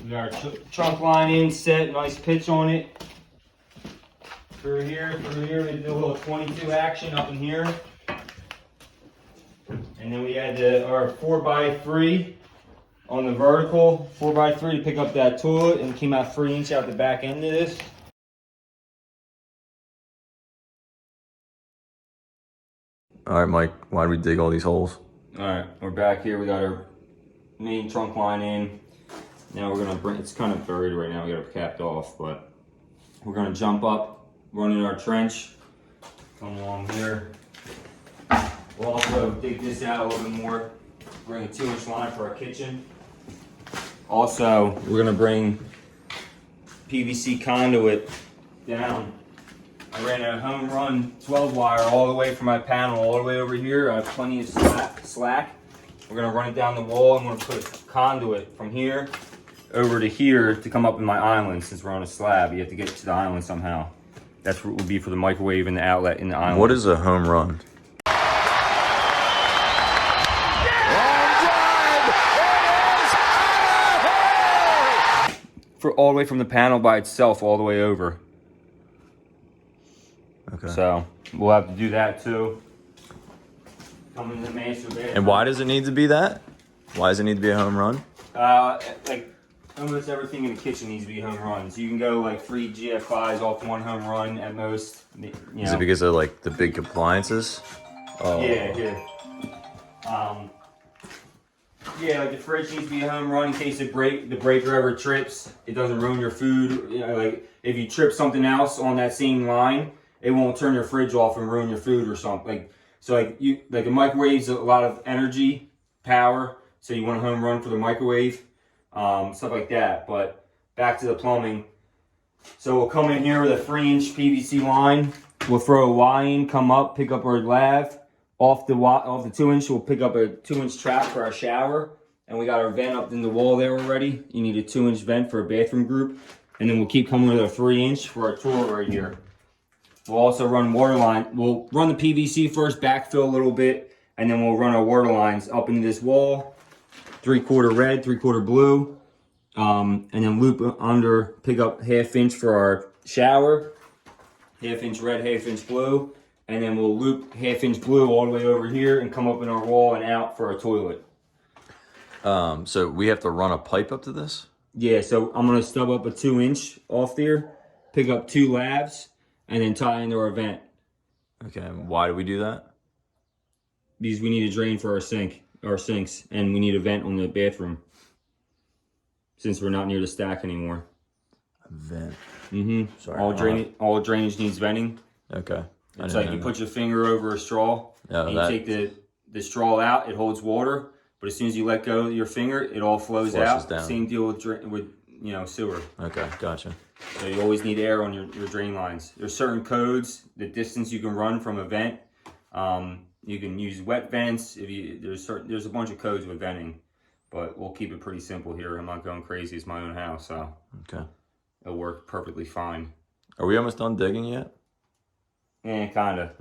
We got our trunk line in set, nice pitch on it. Through here, we did a little 22 action up in here. And then we had our 4x3 on the vertical, 4x3 to pick up that toilet, and came out 3 inch out the back end of this. All right, Mike, why do we dig all these holes? All right, we're back here. We got our main trunk line in. Now we're gonna bring, it's kind of buried right now, we got it capped off, but we're gonna jump up, run in our trench, come along here. We'll also dig this out a little bit more, bring a 2-inch line for our kitchen. Also, we're gonna bring PVC conduit down. I ran a home run 12 wire all the way from my panel all the way over here. I have plenty of slack. We're gonna run it down the wall. I'm gonna put a conduit from here over to here to come up in my island. Since we're on a slab, you have to get to the island somehow. That's what it would be for the microwave and the outlet in the island. What is a home run? For all the way from the panel by itself all the way over. Okay. So we'll have to do that too. Come in the master bedroom. And why does it need to be that? Why does it need to be a home run? Like almost everything in the kitchen needs to be home runs. You can go like 3 GF5s off 1 home run at most. You know. Is it because of like the big appliances? Oh. Yeah, here. Yeah, like the fridge needs to be a home run in case the breaker ever trips. It doesn't ruin your food. You know, like if you trip something else on that same line, it won't turn your fridge off and ruin your food or something. Like a microwave's a lot of energy, power, so you want a home run for the microwave, stuff like that. But back to the plumbing. So we'll come in here with a 3-inch PVC line. We'll throw a Y in, come up, pick up our lav. Off the 2-inch, we'll pick up a 2-inch trap for our shower. And we got our vent up in the wall there already. You need a 2-inch vent for a bathroom group. And then we'll keep coming with a 3-inch for our toilet right here. We'll also run water line. We'll run the PVC first, backfill a little bit, and then we'll run our water lines up into this wall. 3/4 red, 3/4 blue. And then loop under, pick up 1/2 inch for our shower. 1/2 inch red, 1/2 inch blue. And then we'll loop 1/2 inch blue all the way over here and come up in our wall and out for our toilet. So we have to run a pipe up to this? Yeah, so I'm gonna stub up a 2-inch off there, pick up 2 lavs, and then tie into our vent. Okay, why do we do that? Because we need a drain for our sinks, and we need a vent on the bathroom. Since we're not near the stack anymore. A vent. Mm-hmm. Sorry. All drainage needs venting. Okay. It's like you put your finger over a straw, and you take the straw out, it holds water, but as soon as you let go of your finger, it all flows out. Down. Same deal with sewer. Okay, gotcha. So you always need air on your drain lines. There's certain codes, the distance you can run from a vent. You can use wet vents. There's a bunch of codes with venting, but we'll keep it pretty simple here. I'm not going crazy. It's my own house, so okay, it'll work perfectly fine. Are we almost done digging yet? Kinda.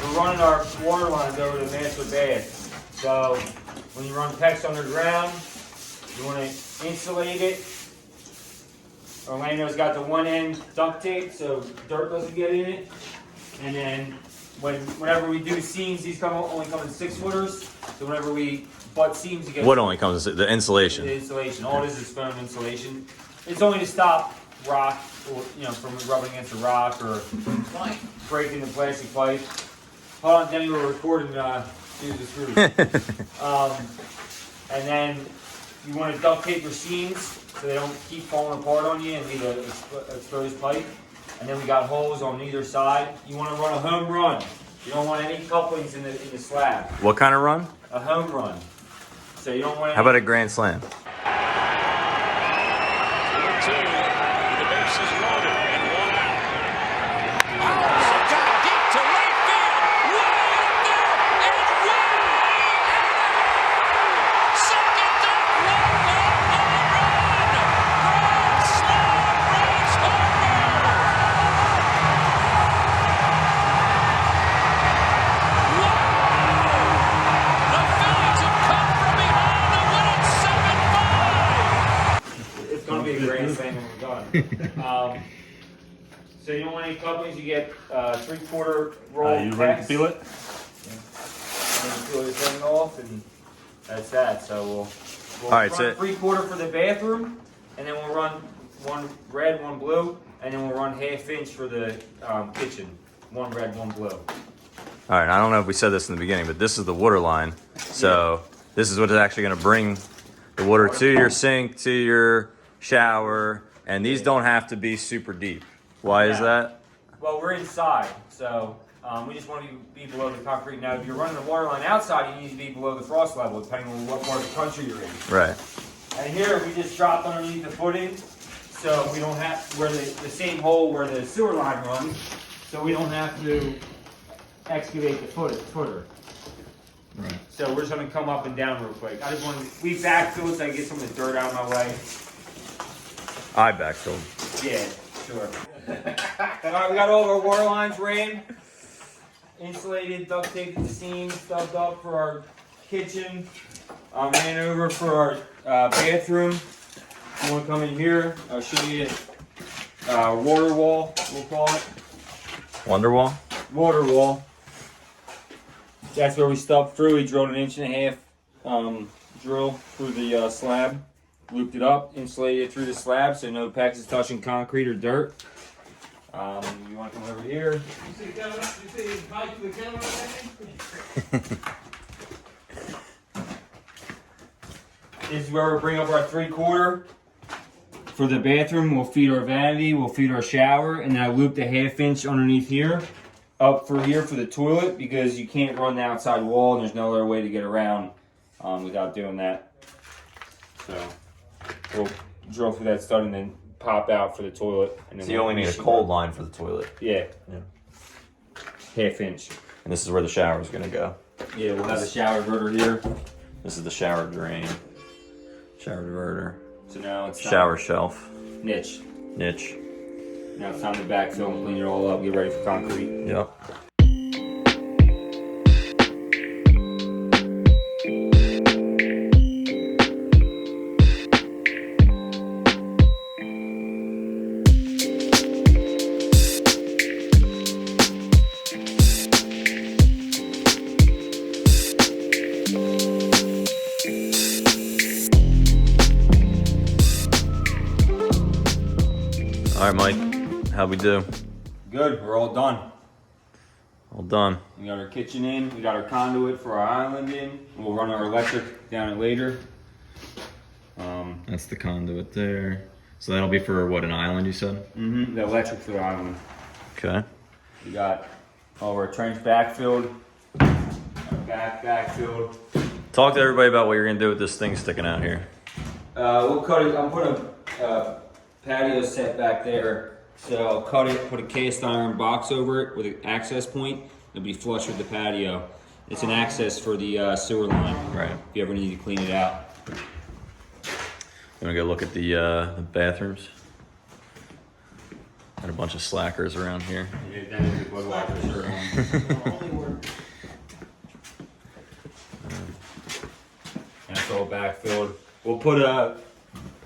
We're running our water lines over the master bath. So when you run PEX underground, you want to insulate it. Orlando's got the one end duct tape so dirt doesn't get in it. And then whenever we do seams, these only come in 6-footers. So whenever we butt seams, you get What only comes the insulation? the insulation. All this is foam insulation. It's only to stop rock, or from rubbing against a rock or breaking the plastic pipe. Hold on, Denny, we're recording. Use the screws. And then you want to duct tape your seams so they don't keep falling apart on you and leave an exposed pipe. And then we got holes on either side. You want to run a home run. You don't want any couplings in the slab. What kind of run? A home run. So you don't want. How about a grand slam? So you don't want any couplings, you get 3/4 roll. You ready to peel it? Yeah. And then peel this thing off, and that's that. So we'll All right, run 3/4 for the bathroom, and then we'll run one red, one blue, and then we'll run 1/2 inch for the kitchen. One red, one blue. All right, I don't know if we said this in the beginning, but this is the water line. So this is what is actually going to bring the water to your sink, to your shower, and these don't have to be super deep. Why is that? Well, we're inside, so we just want to be below the concrete. Now, if you're running the water line outside, you need to be below the frost level, depending on what part of the country you're in. Right. And here, we just dropped underneath the footing, so we don't have, where the same hole where the sewer line runs, so we don't have to excavate the footer. Right. So we're just going to come up and down real quick. I just want to, we backfill so I can get some of the dirt out of my way. I backfilled. Yeah, sure. All right, we got all of our water lines ran, insulated, duct taped at the seams, stubbed up for our kitchen. Ran over for our bathroom. You want to come in here? I'll show you water wall, we'll call it. Wonderwall? Water wall. That's where we stubbed through. We drilled an 1.5 inch drill through the slab. Looped it up, insulated it through the slab so no packs is touching concrete or dirt. You want to come over here? You see the camera? You see his mic to the camera? This is where we bring up our 3/4 for the bathroom. We'll feed our vanity, we'll feed our shower, and then I looped a 1/2 inch underneath here, up for here for the toilet because you can't run the outside wall and there's no other way to get around without doing that. So we'll drill through that stud and then pop out for the toilet. And then So you only need a cold line for the toilet. Yeah. 1/2 inch. And this is where the shower is going to go. Yeah, we'll have the shower diverter here. This is the shower drain. Shower diverter. So now it's Shower shelf. niche. Niche. Now it's time to backfill and clean it all up, get ready for concrete. Yep. All right, Mike. How'd we do? Good, we're all done. All done. We got our kitchen in, we got our conduit for our island in. We'll run our electric down it later. That's the conduit there. So that'll be for what, an island you said? Mm-hmm. The electric for the island. Okay. We got all of our trench backfilled, our backfilled. Talk to everybody about what you're gonna do with this thing sticking out here. We'll cut it. I'm putting a patio set back there, so I'll cut it, put a cast iron box over it with an access point. It'll be flush with the patio. It's an access for the sewer line. Right. If you ever need to clean it out. You wanna go look at the bathrooms? Got a bunch of slackers around here. That's all backfilled. We'll put a,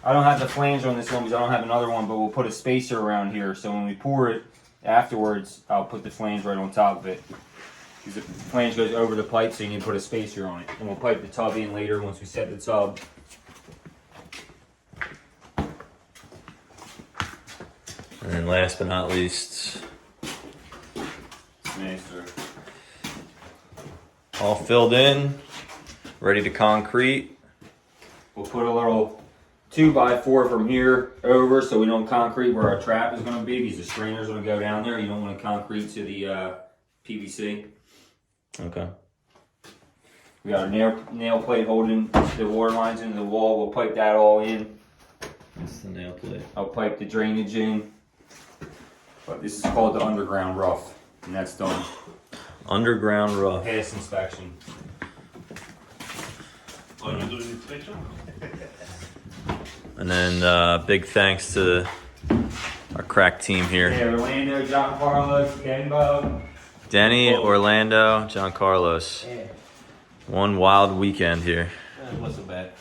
I don't have the flange on this one because I don't have another one, but we'll put a spacer around here. So when we pour it afterwards, I'll put the flange right on top of it. Because the flange goes over the pipe, so you need to put a spacer on it. And we'll pipe the tub in later once we set the tub. And then last but not least, Master. all filled in, ready to concrete. We'll put a little 2x4 from here over so we don't concrete where our trap is going to be because the strainer's going to go down there. You don't want to concrete to the PVC. Okay. We got a nail plate holding the water lines into the wall. We'll pipe that all in. That's the nail plate. I'll pipe the drainage in. But this is called the underground rough. And that's done. Underground rough. Pass inspection. Oh, you're doing inspection? And then big thanks to our crack team here. Yeah, Orlando, Jon Carlos, Kenbo. Denny, Orlando, Jon Carlos. Yeah. One wild weekend here. That wasn't bad.